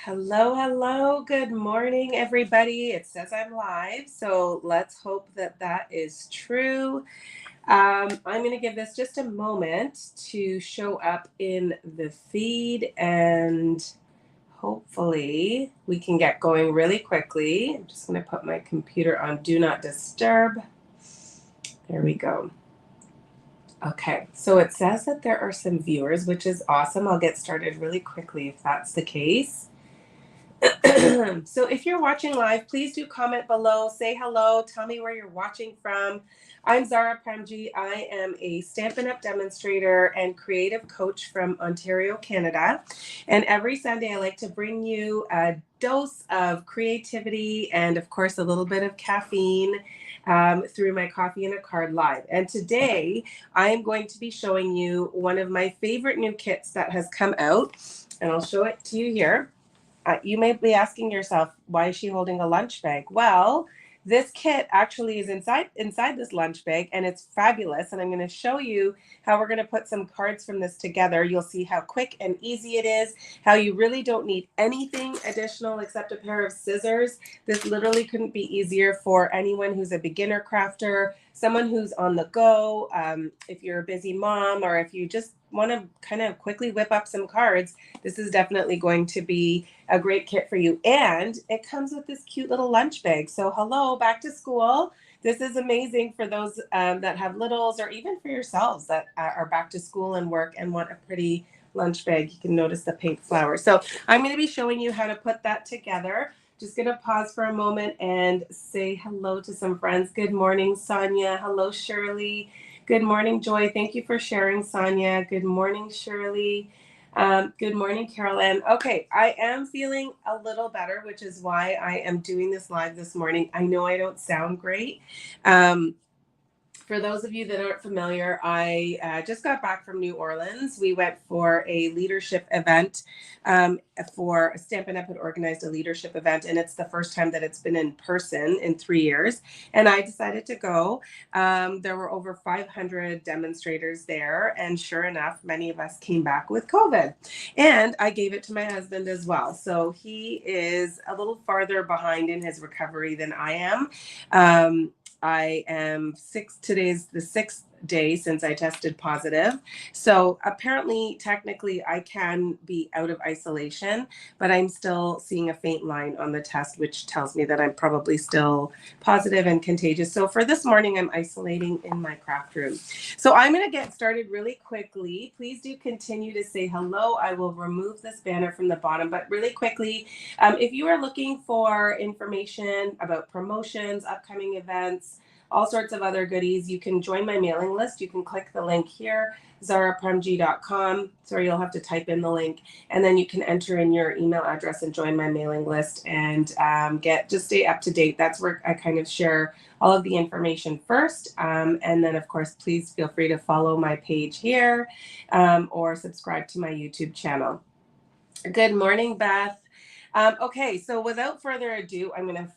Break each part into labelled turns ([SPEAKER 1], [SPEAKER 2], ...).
[SPEAKER 1] Hello, hello. Good morning, everybody. It says I'm live, so let's hope that that is true. I'm going to give this just a moment to show up in the feed, and hopefully we can get going really quickly. I'm just going to put my computer on Do Not Disturb. There we go. Okay, so it says that there are some viewers, which is awesome. I'll get started really quickly if that's the case. So if you're watching live, please do comment below, say hello, tell me where you're watching from. I'm Zara Premji. I am a Stampin' Up! Demonstrator and creative coach from Ontario, Canada. And every Sunday I like to bring you a dose of creativity and of course a little bit of caffeine through my Coffee and a Card live. And today I am going to be showing you one of my favorite new kits that has come out, and I'll show it to you here. You may be asking yourself, why is she holding a lunch bag? Well, this kit actually is inside this lunch bag, and it's fabulous. And I'm going to show you how we're going to put some cards from this together. You'll see how quick and easy it is, how you really don't need anything additional except a pair of scissors. This literally couldn't be easier for anyone who's a beginner crafter, someone who's on the go, if you're a busy mom, or if you just want to kind of quickly whip up some cards. This is definitely going to be a great kit for you. And it comes with this cute little lunch bag. So hello, back to school. This is amazing for those that have littles, or even for yourselves that are back to school and work and want a pretty lunch bag. You can notice the pink flowers. So I'm going to be showing you how to put that together. Just going to pause for a moment and say hello to some friends. Good morning, Sonia. Hello, Shirley. Good morning, Joy. Thank you for sharing, Sonia. Good morning, Shirley. Good morning, Carol Ann. Okay, I am feeling a little better, which is why I am doing this live this morning. I know I don't sound great. For those of you that aren't familiar, I just got back from New Orleans. We went for a leadership event. For Stampin' Up! Had organized a leadership event, and it's the first time that it's been in person in 3 years. And I decided to go. There were over 500 demonstrators there, and sure enough, many of us came back with COVID. And I gave it to my husband as well. So he is a little farther behind in his recovery than I am. I am today's the 6th day since I tested positive. So apparently, technically, I can be out of isolation, but I'm still seeing a faint line on the test, which tells me that I'm probably still positive and contagious. So for this morning, I'm isolating in my craft room. So I'm going to get started really quickly. Please do continue to say hello. I will remove this banner from the bottom, but really quickly, if you are looking for information about promotions, upcoming events, all sorts of other goodies, you can join my mailing list. You can click the link here, zarapremji.com. Sorry, you'll have to type in the link, and then you can enter in your email address and join my mailing list and just stay up to date. That's where I kind of share all of the information first. And then, of course, please feel free to follow my page here or subscribe to my YouTube channel. Good morning, Beth. Okay, so without further ado, I'm going to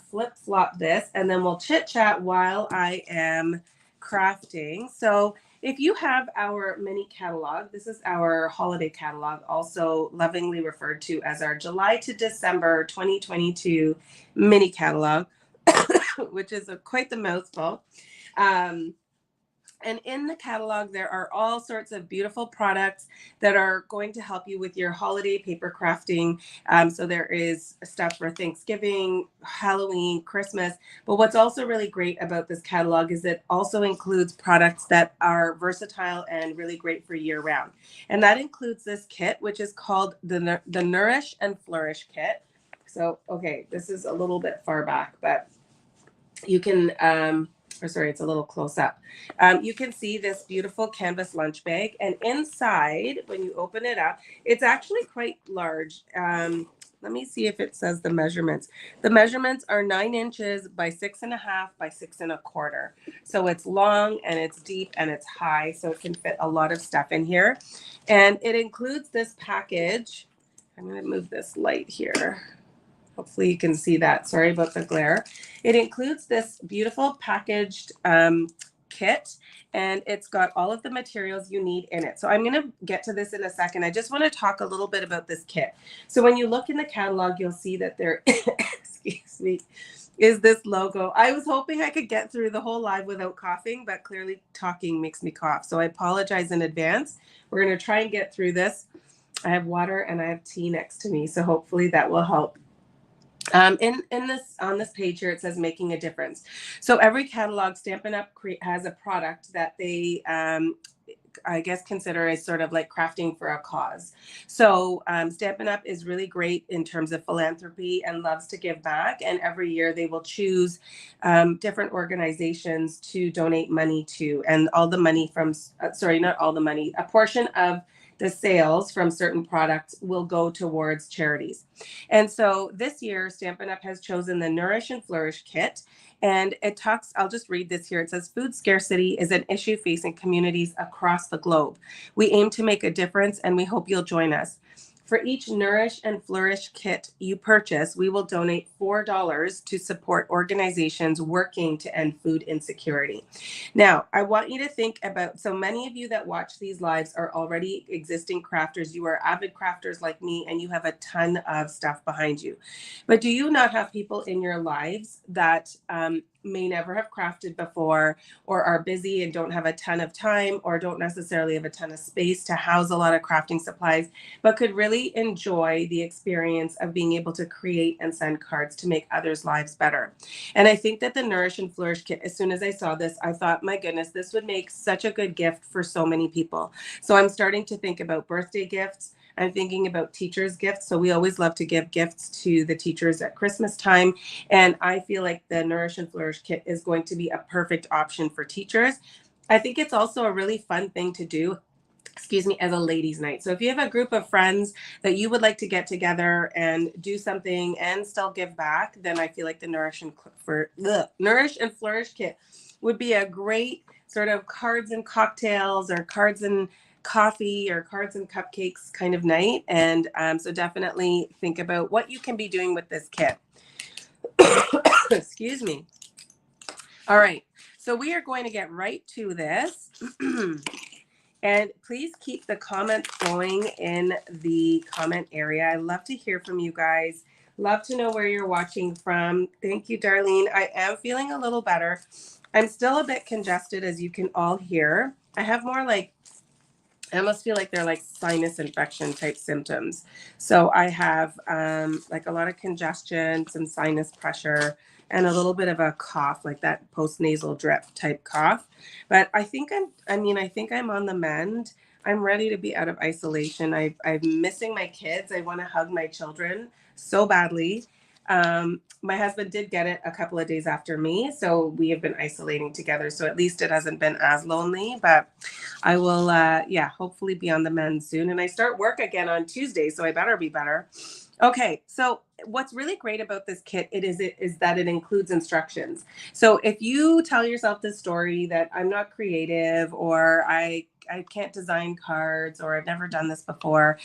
[SPEAKER 1] flip-flop this, and then we'll chit-chat while I am crafting. So if you have our mini catalog, this is our holiday catalog, also lovingly referred to as our July to December 2022 mini catalog, which is quite the mouthful. And in the catalog, there are all sorts of beautiful products that are going to help you with your holiday paper crafting. So there is stuff for Thanksgiving, Halloween, Christmas. But what's also really great about this catalog is it also includes products that are versatile and really great for year round. And that includes this kit, which is called the Nourish and Flourish Kit. So, okay, this is a little bit far back, but you can... it's a little close up. You can see this beautiful canvas lunch bag, and inside, when you open it up, it's actually quite large. Let me see if it says the measurements. The measurements are 9 inches by 6.5 by 6.25. So it's long and it's deep and it's high, so it can fit a lot of stuff in here. And it includes this package. I'm going to move this light here. Hopefully you can see that. Sorry about the glare. It includes this beautiful packaged kit, and it's got all of the materials you need in it. So I'm going to get to this in a second. I just want to talk a little bit about this kit. So when you look in the catalog, you'll see that there, excuse me, is this logo. I was hoping I could get through the whole live without coughing, but clearly talking makes me cough. So I apologize in advance. We're going to try and get through this. I have water and I have tea next to me, so hopefully that will help. In this on this page here, it says making a difference. So every catalog, Stampin' Up! Has a product that they I guess consider as sort of like crafting for a cause. So Stampin' Up! Is really great in terms of philanthropy and loves to give back. And every year they will choose different organizations to donate money to. And all the money from, sorry, not all the money, a portion of the sales from certain products will go towards charities. And so this year, Stampin' Up! Has chosen the Nourish and Flourish Kit. And it talks, I'll just read this here. It says, food scarcity is an issue facing communities across the globe. We aim to make a difference, and we hope you'll join us. For each Nourish and Flourish kit you purchase, we will donate $4 to support organizations working to end food insecurity. Now, I want you to think about, so many of you that watch these lives are already existing crafters. You are avid crafters like me, and you have a ton of stuff behind you. But do you not have people in your lives that may never have crafted before, or are busy and don't have a ton of time, or don't necessarily have a ton of space to house a lot of crafting supplies, but could really enjoy the experience of being able to create and send cards to make others' lives better? And I think that the Nourish and Flourish kit, as soon as I saw this, I thought, my goodness, this would make such a good gift for so many people. So I'm starting to think about birthday gifts. I'm thinking about teachers' gifts. So we always love to give gifts to the teachers at Christmas time. And I feel like the Nourish and Flourish kit is going to be a perfect option for teachers. I think it's also a really fun thing to do, excuse me, as a ladies' night. So if you have a group of friends that you would like to get together and do something and still give back, then I feel like the Nourish and Flourish kit would be a great sort of cards and cocktails, or cards and coffee, or cards and cupcakes kind of night. And so definitely think about what you can be doing with this kit. Excuse me. All right, so we are going to get right to this. And please keep the comments going in the comment area. I love to hear from you guys. Love to know where you're watching from. Thank you, Darlene. I am feeling a little better. I'm still a bit congested, as you can all hear. I have more like, I almost feel like they're like sinus infection type symptoms. So I have like a lot of congestion, some sinus pressure, and a little bit of a cough, like that post-nasal drip type cough. But I think I think I'm on the mend. I'm ready to be out of isolation. I'm missing my kids. I want to hug my children so badly. My husband did get it a couple of days after me, so we have been isolating together. So at least it hasn't been as lonely, but I will, hopefully be on the mend soon. And I start work again on Tuesday, so I better be better. Okay, so what's really great about this kit is that it includes instructions. So if you tell yourself this story that I'm not creative, or I can't design cards, or I've never done this before,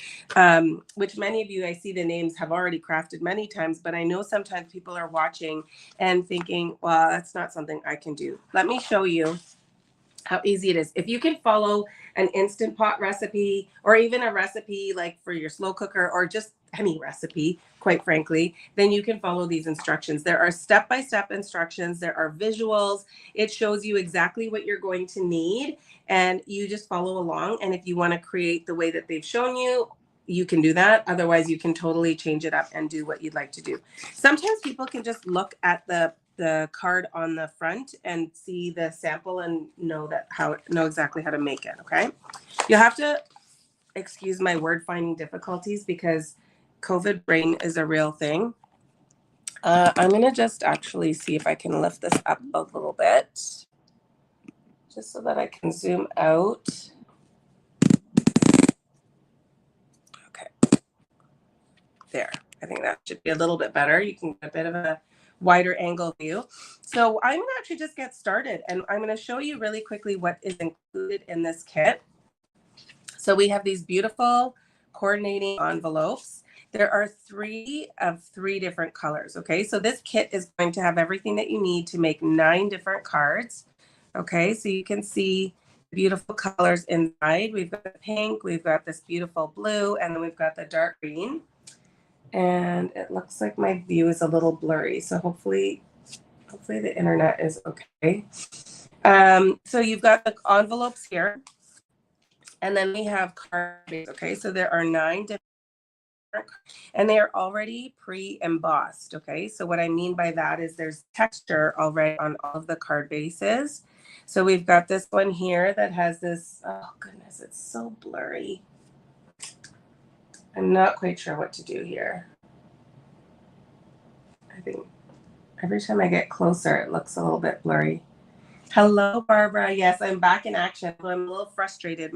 [SPEAKER 1] which many of you, I see the names, have already crafted many times, but I know sometimes people are watching and thinking, well, that's not something I can do. Let me show you how easy it is. If you can follow an Instant Pot recipe, or even a recipe like for your slow cooker, or just any recipe, quite frankly, then you can follow these instructions. There are step-by-step instructions. There are visuals. It shows you exactly what you're going to need, and you just follow along. And if you want to create the way that they've shown you, you can do that. Otherwise, you can totally change it up and do what you'd like to do. Sometimes people can just look at the card on the front and see the sample and know exactly how to make it. Okay, you'll have to excuse my word finding difficulties because COVID brain is a real thing. I'm gonna just actually see if I can lift this up a little bit, just so that I can zoom out. Okay, there. I think that should be a little bit better. You can get a bit of a wider angle view. So I'm gonna actually just get started, and I'm gonna show you really quickly what is included in this kit. So we have these beautiful coordinating envelopes. There are 3 of 3 different colors. Okay, so this kit is going to have everything that you need to make 9 different cards. Okay, so you can see beautiful colors inside. We've got the pink, we've got this beautiful blue, and then we've got the dark green. And it looks like my view is a little blurry, so hopefully the internet is okay. So you've got the envelopes here, and then we have cards. Okay, so there are 9 different, and they are already pre-embossed. Okay, so what I mean by that is there's texture already on all of the card bases. So we've got this one here that has this, oh goodness, it's so blurry. I'm not quite sure what to do here. I think every time I get closer, it looks a little bit blurry. Hello, Barbara. Yes, I'm back in action. I'm a little frustrated.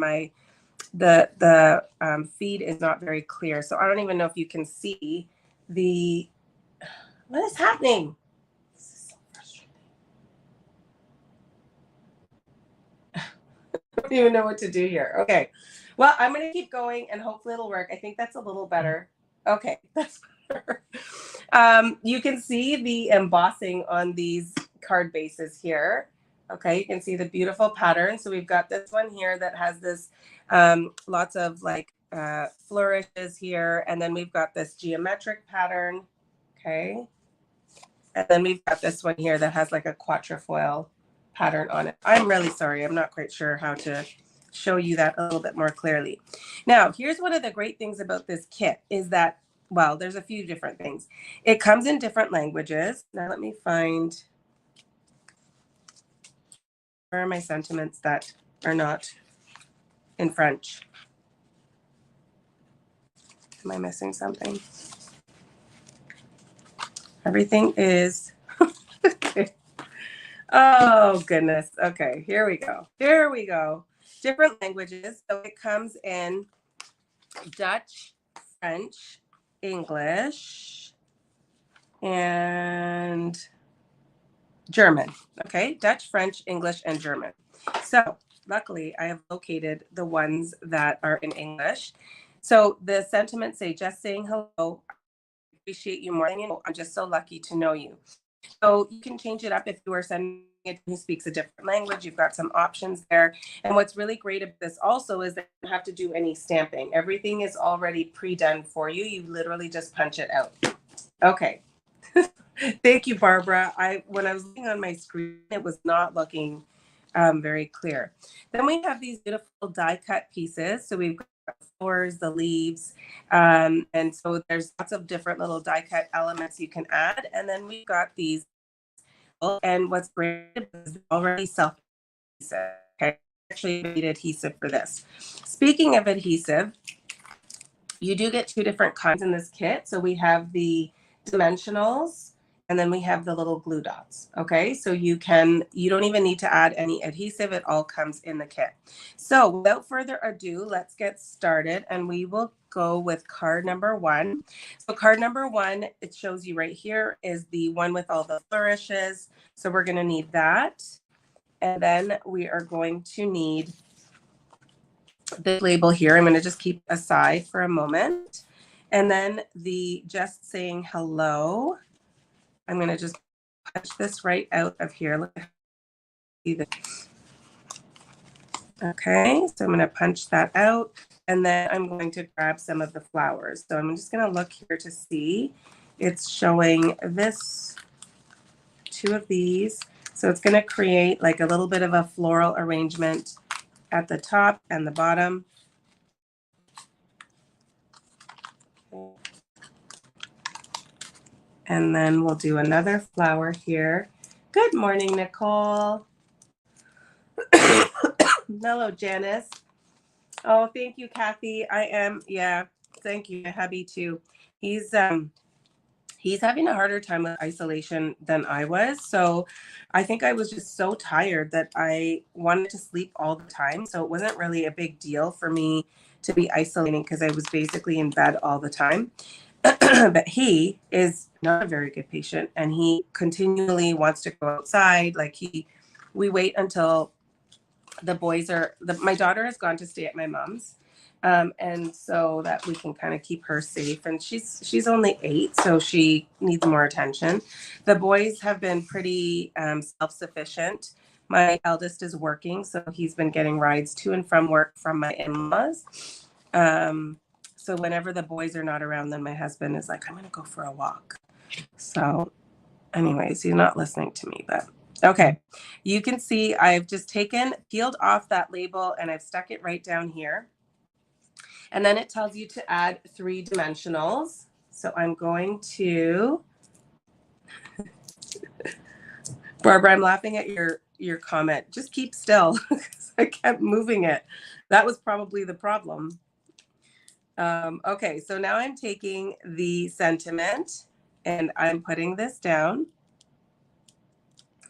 [SPEAKER 1] The feed is not very clear, so I don't even know if you can see the. What is happening? This is so frustrating. I don't even know what to do here. Okay, well, I'm going to keep going, and hopefully it'll work. I think that's a little better. Okay, that's better. You can see the embossing on these card bases here. Okay, you can see the beautiful pattern. So we've got this one here that has this lots of like flourishes here, and then we've got this geometric pattern. Okay, and then we've got this one here that has like a quatrefoil pattern on it. I'm really sorry, I'm not quite sure how to show you that a little bit more clearly. Now, here's one of the great things about this kit is that, well, there's a few different things. It comes in different languages. Now let me find, where are my sentiments that are not in French? Am I missing something? Everything is, oh goodness. Okay, here we go. Here we go. Different languages. So it comes in Dutch, French, English, and German. Okay, Dutch, French, English, and German. So luckily, I have located the ones that are in English. So the sentiments say, just saying hello. I appreciate you more than you know. I'm just so lucky to know you. So you can change it up if you are sending it who speaks a different language. You've got some options there. And what's really great about this also is that you don't have to do any stamping. Everything is already pre-done for you. You literally just punch it out. Okay. Thank you, Barbara. When I was looking on my screen, it was not looking very clear. Then we have these beautiful die cut pieces. So we've got the flowers, the leaves, and so there's lots of different little die cut elements you can add. And then we've got these, and what's great is already self adhesive. Okay, actually made adhesive for this. Speaking of adhesive, you do get 2 different kinds in this kit. So we have the dimensionals, and then we have the little glue dots. Okay, so you don't even need to add any adhesive. It all comes in the kit. So without further ado, let's get started, and we will go with card number 1. So card number 1, it shows you right here, is the one with all the flourishes. So we're going to need that. And then we are going to need the label here. I'm going to just keep aside for a moment. And then the just saying hello. I'm going to just punch this right out of here. Look at this. Okay, so I'm going to punch that out. And then I'm going to grab some of the flowers. So I'm just going to look here to see. It's showing this, 2 of these. So it's going to create like a little bit of a floral arrangement at the top and the bottom. And then we'll do another flower here. Good morning, Nicole. Hello, Janice. Oh, thank you, Kathy. Thank you, my hubby too. He's having a harder time with isolation than I was. So I think I was just so tired that I wanted to sleep all the time. So it wasn't really a big deal for me to be isolating because I was basically in bed all the time. But he is not a very good patient, and he continually wants to go outside. We wait until my daughter has gone to stay at my mom's. And so that we can kind of keep her safe. And she's only 8, so she needs more attention. The boys have been pretty self-sufficient. My eldest is working, so he's been getting rides to and from work from my in-laws. So whenever the boys are not around, then my husband is like, I'm going to go for a walk. So anyways, he's not listening to me, but okay. You can see I've just peeled off that label and I've stuck it right down here. And then it tells you to add 3 dimensionals. So I'm going to, Barbara, I'm laughing at your comment. Just keep still because I kept moving it. That was probably the problem. Okay, so now I'm taking the sentiment and I'm putting this down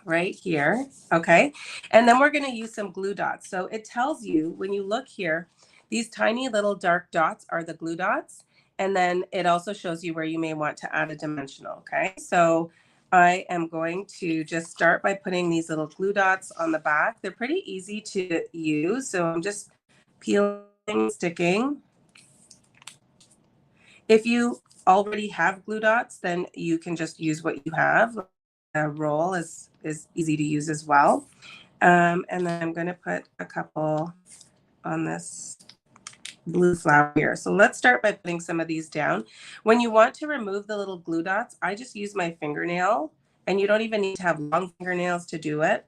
[SPEAKER 1] right here. Okay, and then we're going to use some glue dots. So it tells you when you look here, these tiny little dark dots are the glue dots. And then it also shows you where you may want to add a dimensional. Okay, so I am going to just start by putting these little glue dots on the back. They're pretty easy to use. So I'm just peeling, sticking. If you already have glue dots, then you can just use what you have. A roll is easy to use as well. And then I'm going to put a couple on this blue flower here. So let's start by putting some of these down. When you want to remove the little glue dots, I just use my fingernail, and you don't even need to have long fingernails to do it.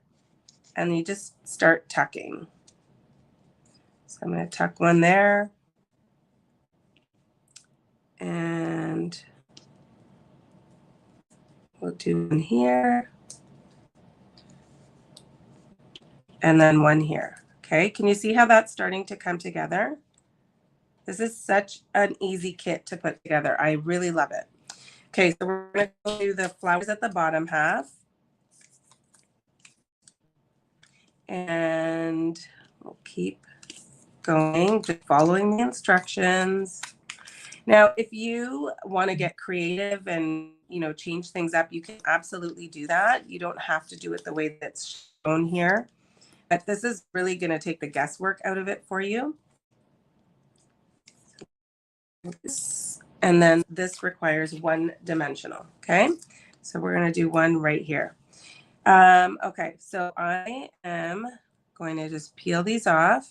[SPEAKER 1] And you just start tucking. So I'm going to tuck one there. And we'll do one here. And then one here. Okay, can you see how that's starting to come together? This is such an easy kit to put together. I really love it. Okay, so we're going to do the flowers at the bottom half. And we'll keep going, just following the instructions. Now, if you want to get creative and, change things up, you can absolutely do that. You don't have to do it the way that's shown here. But this is really going to take the guesswork out of it for you. And then this requires 1 dimensional. Okay, so we're going to do one right here. Okay, so I am going to just peel these off.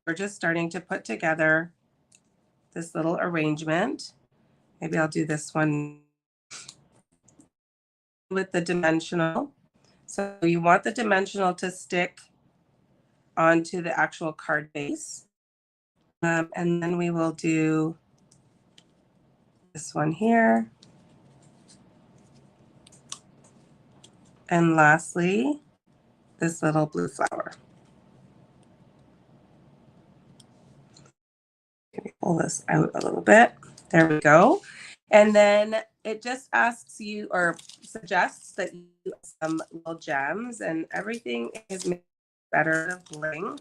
[SPEAKER 1] We're just starting to put together this little arrangement. Maybe I'll do this one with the dimensional. So you want the dimensional to stick onto the actual card base. And then we will do this one here. And lastly, this little blue flower. Let me pull this out a little bit. There we go. And then it just asks you or suggests that you do some little gems, and everything is made better to bling.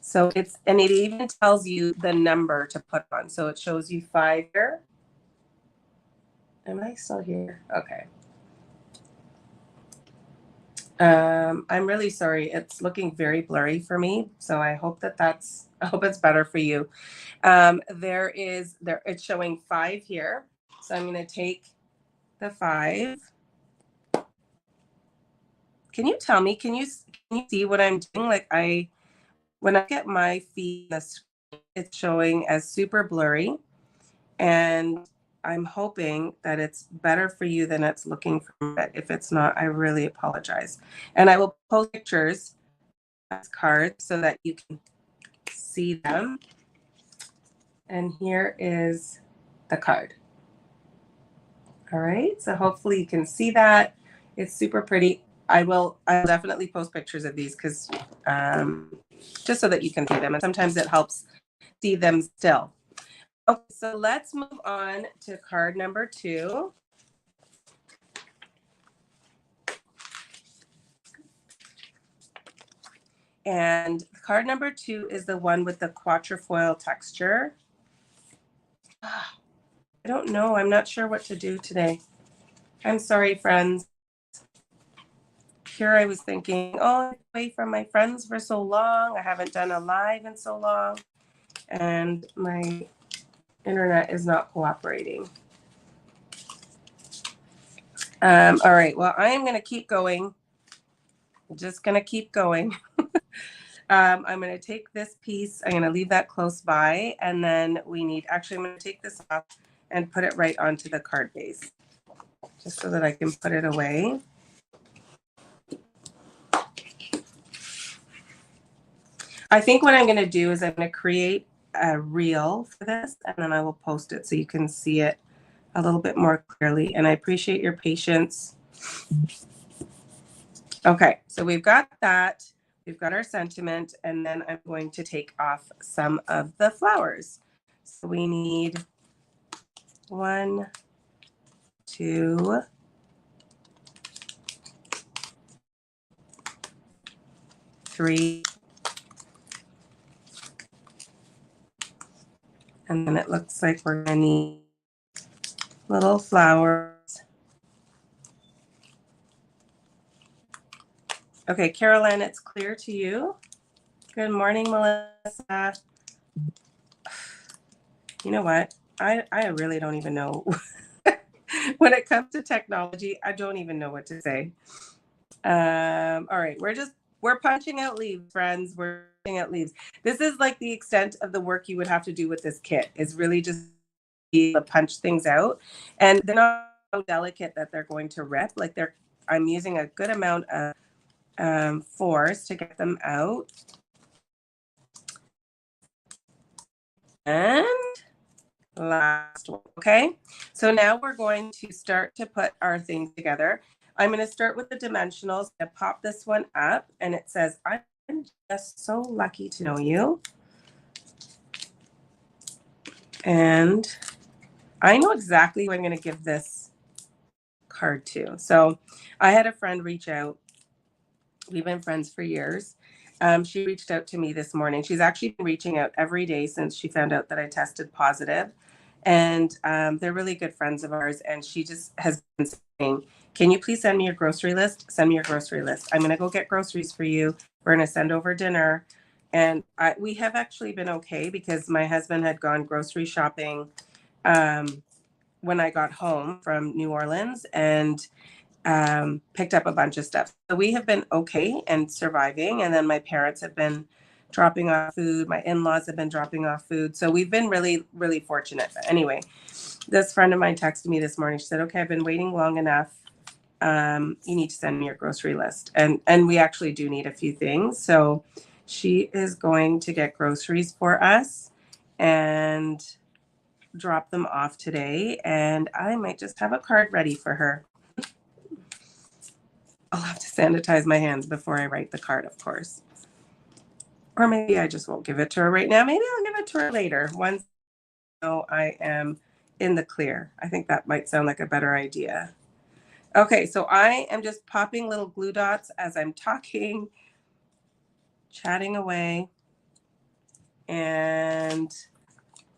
[SPEAKER 1] So it even tells you the number to put on. So it shows you 5 here. Am I still here? Okay. I'm really sorry. It's looking very blurry for me. So I hope I hope it's better for you. It's showing 5 here. So I'm going to take the 5. Can you tell me, can you see what I'm doing? Like when I get my feed, it's showing as super blurry, and I'm hoping that it's better for you than it's looking for it. If it's not, I really apologize. And I will post pictures as cards so that you can see them. And here is the card. All right, so hopefully you can see that. It's super pretty. I'll definitely post pictures of these because just so that you can see them. And sometimes it helps see them still. Okay, so let's move on to card number 2. And card number 2 is the one with the quatrefoil texture. I don't know. I'm not sure what to do today. I'm sorry, friends. Here I was thinking, oh, I'm away from my friends for so long. I haven't done a live in so long. And my internet is not cooperating. All right. Well, I am going to keep going I'm just going to keep going. I'm going to take this piece, I'm going to leave that close by, and then actually I'm going to take this off and put it right onto the card base, just so that I can put it away. I think what I'm going to do is I'm going to create a reel for this, and then I will post it so you can see it a little bit more clearly. And I appreciate your patience. Okay, so we've got that. We've got our sentiment, and then I'm going to take off some of the flowers. So we need 1, 2, 3, and then it looks like we're going to need little flowers. Okay, Caroline, it's clear to you. Good morning, Melissa. You know what? I really don't even know. When it comes to technology, I don't even know what to say. All right, we're punching out leaves, friends. We're punching out leaves. This is like the extent of the work you would have to do with this kit, is really just be able to punch things out. And they're not so delicate that they're going to rip. I'm using a good amount of force to get them out. And last one. Okay, so now we're going to start to put our things together. I'm going to start with the dimensionals. I pop this one up, and it says, I'm just so lucky to know you. And I know exactly who I'm going to give this card to. So I had a friend reach out. We've been friends for years. She reached out to me this morning. She's actually been reaching out every day since she found out that I tested positive. And they're really good friends of ours. And she just has been saying, can you please send me your grocery list? Send me your grocery list. I'm going to go get groceries for you. We're going to send over dinner. And we have actually been okay, because my husband had gone grocery shopping when I got home from New Orleans, and picked up a bunch of stuff. So we have been okay and surviving. And then my parents have been dropping off food. My in-laws have been dropping off food. So we've been really, really fortunate. But anyway, this friend of mine texted me this morning. She said, okay, I've been waiting long enough. You need to send me your grocery list. And we actually do need a few things. So she is going to get groceries for us and drop them off today. And I might just have a card ready for her. I'll have to sanitize my hands before I write the card, of course. Or maybe I just won't give it to her right now. Maybe I'll give it to her later, once I know I am in the clear. I think that might sound like a better idea. Okay, so I am just popping little glue dots as I'm talking, chatting away. And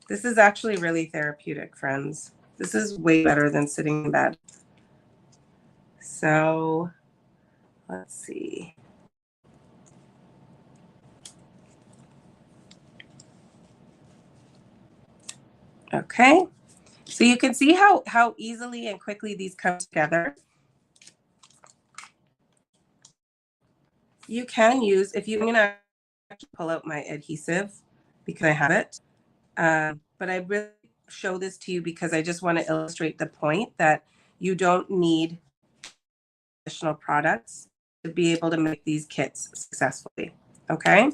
[SPEAKER 1] this is actually really therapeutic, friends. This is way better than sitting in bed. So let's see. Okay, so you can see how easily and quickly these come together. You can use, if you're gonna pull out my adhesive because I have it, but I really show this to you because I just want to illustrate the point that you don't need additional products to be able to make these kits successfully. Okay,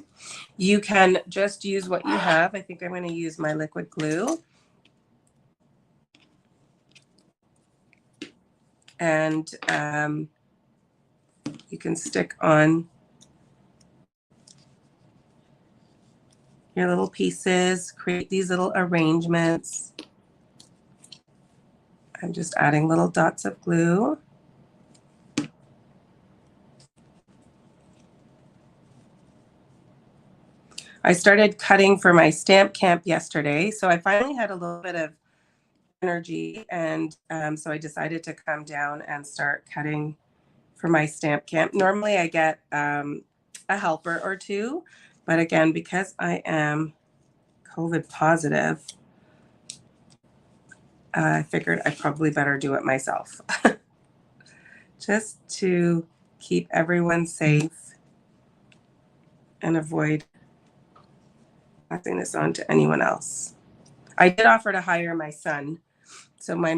[SPEAKER 1] you can just use what you have. I think I'm going to use my liquid glue. And you can stick on your little pieces, create these little arrangements. I'm just adding little dots of glue. I started cutting for my stamp camp yesterday, so I finally had a little bit of energy, and so I decided to come down and start cutting for my stamp camp. Normally I get a helper or two, but again, because I am COVID positive, I figured I probably better do it myself just to keep everyone safe and avoid passing this on to anyone else. I did offer to hire my son. So my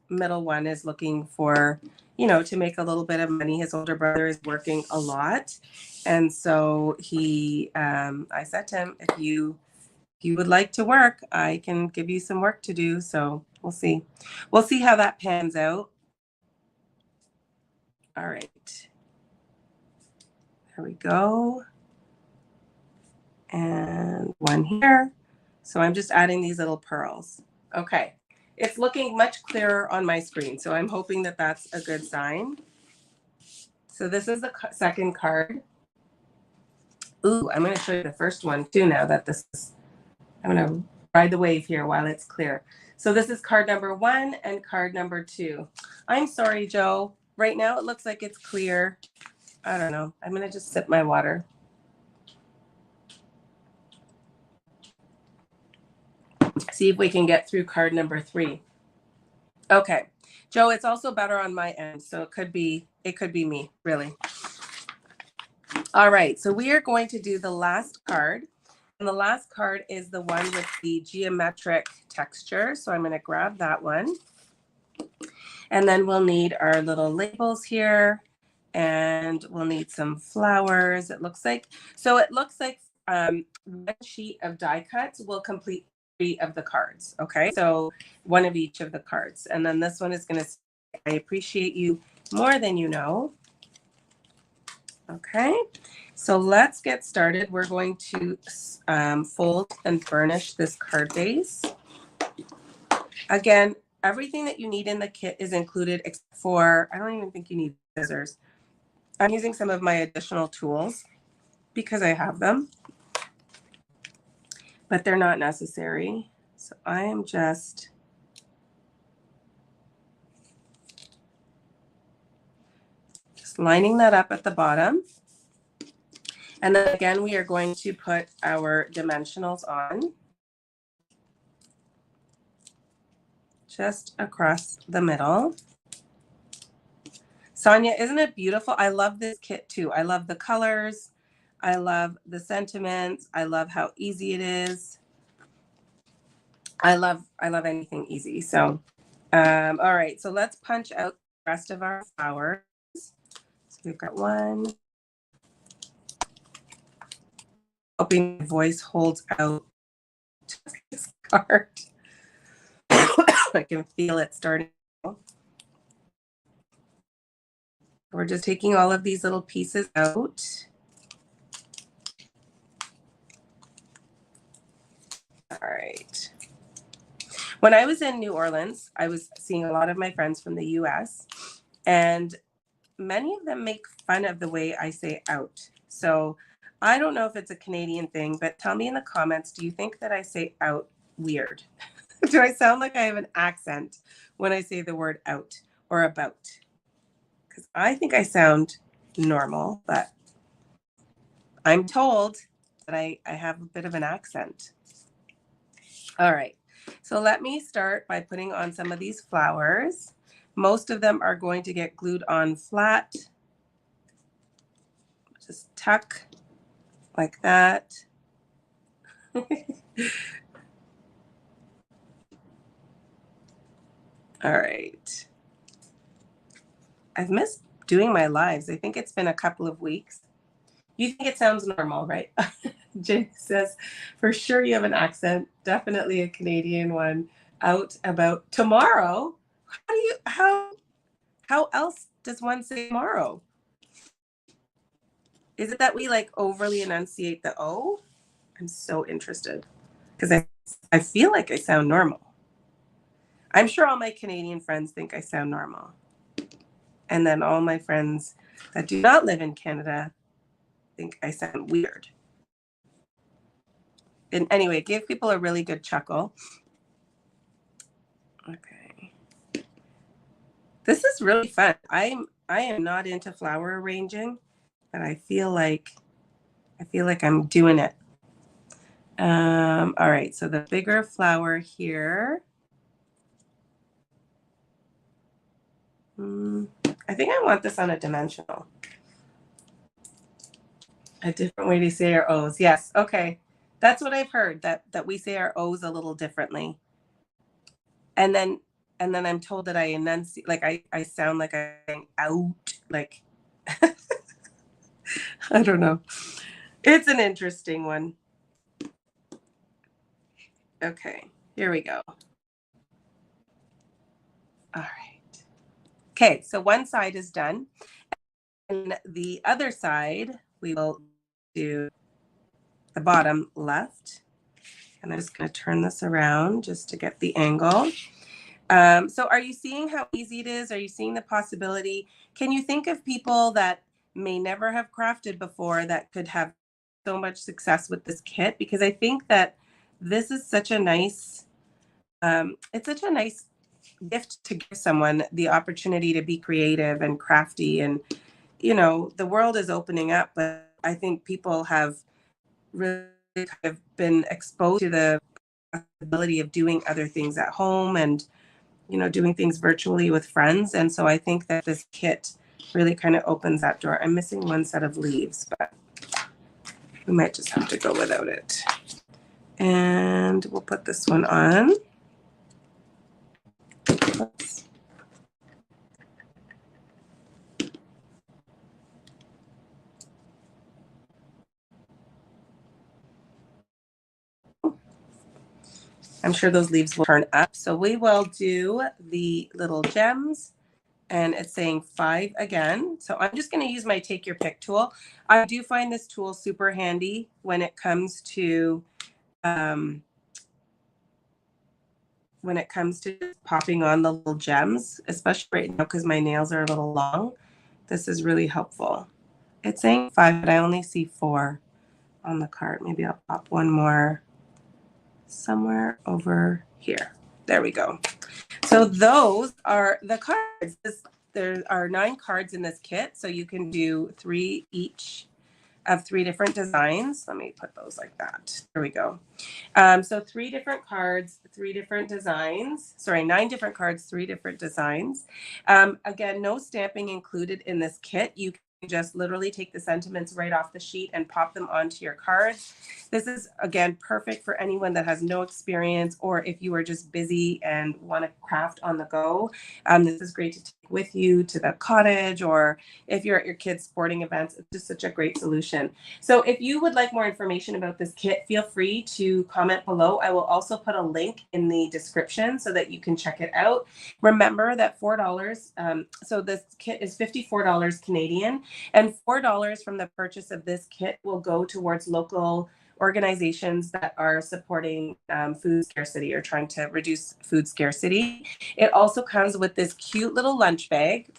[SPEAKER 1] middle one is looking for, you know, to make a little bit of money. His older brother is working a lot. And so I said to him, if you would like to work, I can give you some work to do. So we'll see. We'll see how that pans out. All right. There we go. And one here. So I'm just adding these little pearls. Okay. It's looking much clearer on my screen. So I'm hoping that that's a good sign. So this is the second card. Ooh, I'm going to show you the first one too now that this is, I'm going to ride the wave here while it's clear. So this is card number 1 and card number 2. I'm sorry, Joe. Right now it looks like it's clear. I don't know. I'm going to just sip my water. See if we can get through card number 3. Okay. Joe, it's also better on my end. So it could be me, really. All right. So we are going to do the last card. And the last card is the one with the geometric texture. So I'm going to grab that one. And then we'll need our little labels here. And we'll need some flowers, it looks like. So it looks like one sheet of die cuts will complete 3 of the cards. Okay. So one of each of the cards. And then this one is going to say, I appreciate you more than you know. Okay. So let's get started. We're going to fold and burnish this card base. Again, everything that you need in the kit is included except for, I don't even think you need scissors. I'm using some of my additional tools because I have them, but they're not necessary. So I am just lining that up at the bottom. And then again, we are going to put our dimensionals on just across the middle. Sonia, isn't it beautiful? I love this kit too. I love the colors. I love the sentiments. I love how easy it is. I love anything easy. So, all right. So let's punch out the rest of our flowers. So we've got one. Hoping my voice holds out to this card. I can feel it starting. We're just taking all of these little pieces out. All right. When I was in New Orleans, I was seeing a lot of my friends from the US, and many of them make fun of the way I say out. So I don't know if it's a Canadian thing, but tell me in the comments, do you think that I say out weird? Do I sound like I have an accent when I say the word out or about? Because I think I sound normal, but I'm told that I have a bit of an accent. All right. So let me start by putting on some of these flowers. Most of them are going to get glued on flat. Just tuck like that. All right. I've missed doing my lives. I think it's been a couple of weeks. You think it sounds normal, right? Jake says, for sure you have an accent. Definitely a Canadian one. Out about tomorrow. How else does one say tomorrow? Is it that we like overly enunciate the O? I'm so interested because I feel like I sound normal. I'm sure all my Canadian friends think I sound normal. And then all my friends that do not live in Canada think I sound weird. And anyway, give people a really good chuckle. Okay. This is really fun. I am not into flower arranging, but I feel like I'm doing it. All right, so the bigger flower here. I I think I want this on a dimensional. A different way to say our O's. Yes. Okay. That's what I've heard, that we say our O's a little differently. And then I'm told that I enunciate, like I sound like I'm out, like I don't know. It's an interesting one. Okay, here we go. All right. Okay, so one side is done. And the other side, we will do the bottom left. And I'm just going to turn this around just to get the angle. So are you seeing how easy it is? Are you seeing the possibility? Can you think of people that may never have crafted before that could have so much success with this kit? Because I think that this is such a nice, it's such a nice gift to give someone, the opportunity to be creative and crafty. And, you know, the world is opening up, but I think people have really kind of been exposed to the possibility of doing other things at home and, you know, doing things virtually with friends. And so I think that this kit really kind of opens that door. I'm missing one set of leaves, but we might just have to go without it. And we'll put this one on. Oops. I'm sure those leaves will turn up. So we will do the little gems, and it's saying 5 again. So I'm just going to use my take your pick tool. I do find this tool super handy when it comes to popping on the little gems, especially right now because my nails are a little long. This is really helpful. It's saying 5, but I only see 4 on the card. Maybe I'll pop one more somewhere over here. There we go. So those are the cards. There are 9 cards in this kit, so you can do 3 each of 3 different designs. Let me put those like that. There we go. So 3 different cards, 3 different designs. Sorry, 9 different cards, 3 different designs. Again, no stamping included in this kit. You can just literally take the sentiments right off the sheet and pop them onto your cards. This is, again, perfect for anyone that has no experience, or if you are just busy and want to craft on the go. This is great to take with you to the cottage, or if you're at your kids' sporting events. It's just such a great solution. So if you would like more information about this kit, feel free to comment below. I will also put a link in the description so that you can check it out. Remember that $4, so this kit is $54 Canadian, and $4 from the purchase of this kit will go towards local organizations that are supporting food scarcity or trying to reduce food scarcity. It also comes with this cute little lunch bag.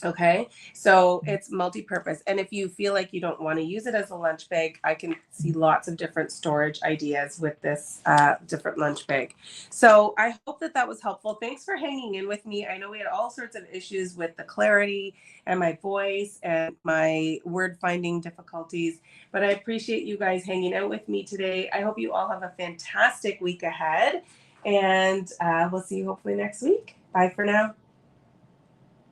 [SPEAKER 1] Okay, so it's multi-purpose. And if you feel like you don't want to use it as a lunch bag, I can see lots of different storage ideas with this different lunch bag. So I hope that that was helpful. Thanks for hanging in with me. I know we had all sorts of issues with the clarity and my voice and my word finding difficulties, but I appreciate you guys hanging out with me today. I hope you all have a fantastic week ahead, and we'll see you hopefully next week. Bye for now.